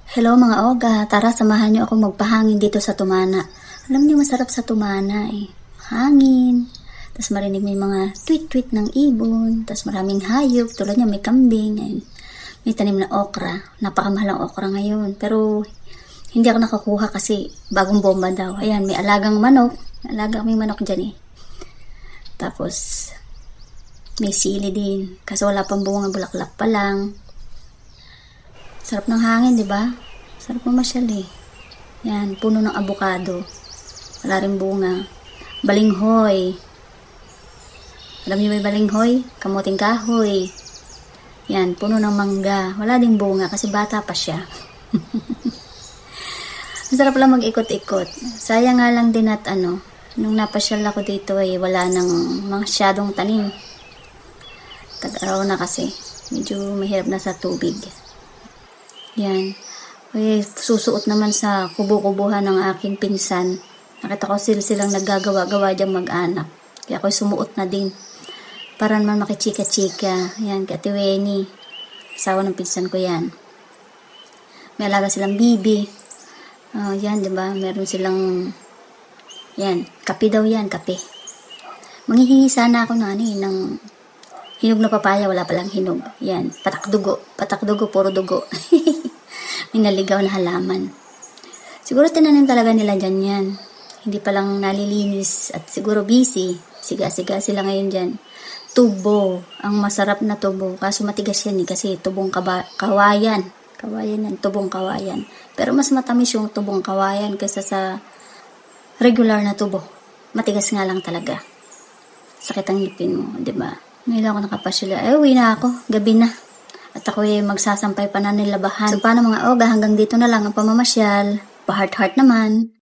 Hello mga oga, tara samahan niyo ako magpahangin dito sa Tumana. Alam niyo masarap sa Tumana eh. Hangin, tapos marinig may mga tweet-tweet ng ibon, tapos maraming hayop, tulad niya may kambing, ayun. May tanim na okra, napakamahal ang okra ngayon. Pero hindi ako nakakuha kasi bagong bomba daw. Ayan, may alagang manok, may manok dyan eh. Tapos may sili din, kasi wala pang bunga, bulaklak pa lang. Sarap ng hangin, di ba? Sarap mamasyal eh. Yan, puno ng abukado. Wala rin bunga. Balinghoy. Alam niyo may balinghoy? Kamuting kahoy. Yan, puno ng mangga. Wala ding bunga kasi bata pa siya. Masarap lang mag-ikot-ikot. Sayang nga lang din at nung napasyal ako dito ay wala nang masyadong tanim. Tag-araw na kasi. Medyo mahirap na sa tubig. Yan. Ay, susuot naman sa kubo-kubuhan ng aking pinsan. Nakita ko silang naggagawa-gawa diyang mag-anak. Kaya ako'y sumuot na din. Para naman makichika-chika. Yan, Ate Weni. Asawa ng pinsan ko yan. May alaga silang bibi. Yan, diba? Meron silang yan, kape daw yan, kape. Manghihingi sana ako ng hinog na papaya, wala palang hinog. Yan, patak-dugo, puro dugo. May naligaw na halaman. Siguro tinanim talaga nila dyan yan. Hindi palang nalilinis at siguro busy. Siga-siga sila ngayon dyan. Tubo, ang masarap na tubo. Kaso matigas yan eh, kasi tubong kawayan. Kawayan yan, tubong kawayan. Pero mas matamis yung tubong kawayan kaysa sa regular na tubo. Matigas nga lang talaga. Sakit ang ngipin mo, di ba? Ngayon ako nakapasyala. Uwi na ako. Gabi na. At ako magsasampay pa na nilabahan. So, paano mga oga? Hanggang dito na lang ang pamamasyal. Pa-heart-heart naman.